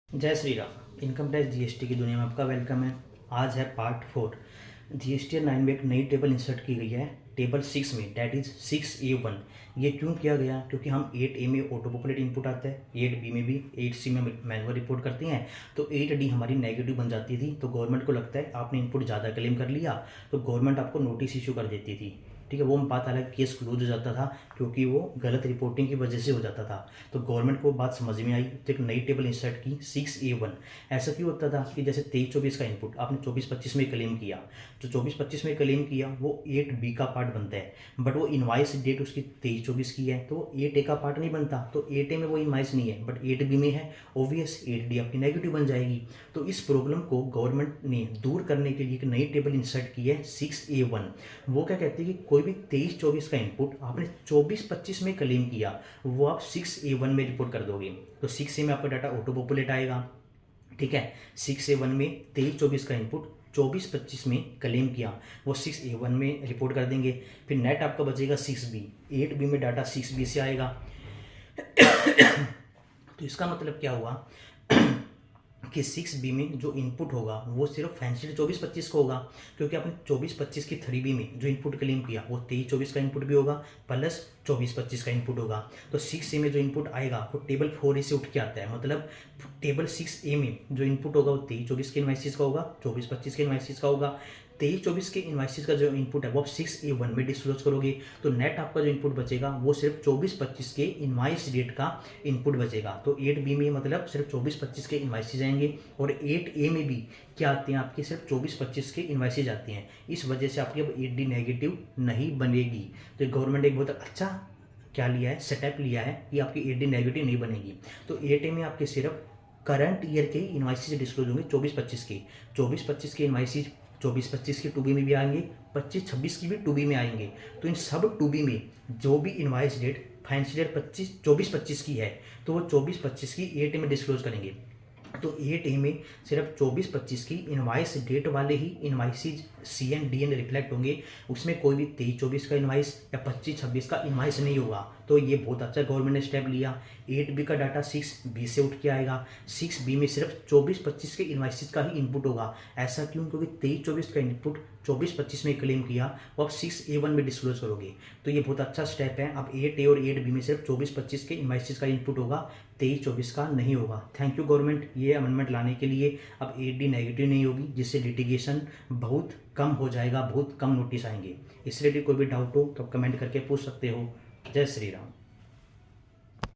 जय Shri Ram. Income tax GST की दुनिया में आपका वेलकम है। आज है पार्ट 4। जीएसटी 9 में एक नई टेबल इंसर्ट की गई है, टेबल 6 में, डैट इज 6A1। ये क्यों किया गया? क्योंकि हम 8A में ऑटो पॉपुलेट इनपुट आता है, 8B में भी, 8C में मैनुअल रिपोर्ट करते हैं, तो 8D हमारी नेगेटिव बन जाती थी। तो गवर्नमेंट को लगता है आपने इनपुट ज़्यादा क्लेम कर लिया, तो गवर्नमेंट आपको नोटिस इशू कर देती थी। ठीक है, वो बात अलग, केस क्लोज हो जाता था क्योंकि वो गलत रिपोर्टिंग की वजह से हो जाता था। तो गवर्नमेंट को बात समझ में आई तो एक नई टेबल इंसर्ट की 6A1। ऐसा क्यों होता था कि जैसे 23-24 का इनपुट आपने 24-25 में क्लेम किया, जो 24-25 में क्लेम किया वो 8B का पार्ट बनता है, बट वो इनवाइस डेट उसकी 23-24 की है, तो 8A का पार्ट नहीं बनता। तो 8A में वो इनवाइस नहीं है, बट 8B में है, ऑब्वियस 8D आपकी नेगेटिव बन जाएगी। तो इस प्रॉब्लम को गवर्नमेंट ने दूर करने के लिए एक नई टेबल इंसर्ट की है 6A1। वो क्या कहती है कि कोई भी 23-24 का इनपुट आपने 24-25 में क्लेम किया, वो आप 6A1 में रिपोर्ट कर दोगे। तो 6A में आपका डाटा ऑटो पॉपुलेट आएगा। ठीक है, 6A1 में 23-24 का इनपुट 24-25 में क्लेम किया, वो 6A1 में रिपोर्ट कर देंगे। फिर नेट आपका बचेगा 6B, 8B में डाटा 6B से आएगा। तो इसका मतलब क्या हुआ कि 6B में जो इनपुट होगा वो सिर्फ फाइनेंशियल 24-25 को होगा, क्योंकि आपने 24-25 की 3B में जो इनपुट क्लेम किया वो 23-24 का इनपुट भी होगा प्लस 24-25 का इनपुट होगा। तो 6A में जो इनपुट आएगा वो टेबल 4A से उठ के आता है, मतलब टेबल 6A में जो इनपुट होगा वो 23-24 के इनवाइसिस का होगा, 24-25 के इनवाइसिस का होगा। 23-24 के इनवाइसिस का जो इनपुट है वो आप 6A1 में डिस्क्लोज करोगे, तो नेट आपका जो इनपुट बचेगा वो सिर्फ 24-25 के इनवाइस डेट का इनपुट बचेगा। तो 8B में मतलब सिर्फ 24-25 के इनवाइसिस आएंगे, और 8A में भी क्या आते हैं आपके, सिर्फ 24-25 के इनवाइसिस आते हैं। इस वजह से आपकी अब 8D नेगेटिव नहीं बनेगी। तो गवर्नमेंट एक बहुत अच्छा क्या लिया है, सेटअप लिया है कि आपकी 8D नेगेटिव नहीं बनेगी। तो 8A में आपके सिर्फ करंट ईयर के इनवाइसिस डिस्क्लोज होंगे 24-25 के। 24-25 के इनवाइसिस 24-25 के 2B में भी आएंगे, 25-26 की भी 2B में आएंगे। तो इन सब 2B में जो भी इनवाइस डेट फाइनेंशियल ईयर 24-25 की है, तो वो 24-25 की 8A में डिस्क्लोज करेंगे। तो 8A में सिर्फ 24-25 की इनवाइस डेट वाले ही इनवाइसिस CN/DN रिफ्लेक्ट होंगे, उसमें कोई भी 23-24 का इनवाइस या 25-26 का इनवाइस नहीं होगा। तो ये बहुत अच्छा गवर्नमेंट ने स्टेप लिया। 8B का डाटा 6B से उठ के आएगा, 6B में सिर्फ 24-25 के इनवाइसिस का ही इनपुट होगा। ऐसा क्यों? क्योंकि 23-24 का इनपुट 24-25 में क्लेम किया, वो आप 6A1 में डिस्क्लोज करोगे। तो ये बहुत अच्छा स्टेप है। अब 8A और 8B में सिर्फ 24-25 के इनवाइसिस का इनपुट होगा, 23-24 का नहीं होगा। थैंक यू गवर्नमेंट ये अमेंडमेंट लाने के लिए। अब 8D नेगेटिव नहीं होगी, जिससे लिटिगेशन बहुत कम हो जाएगा, बहुत कम नोटिस आएंगे। इस रिलेटेड कोई भी डाउट हो तो आप कमेंट करके पूछ सकते हो। जय श्री राम।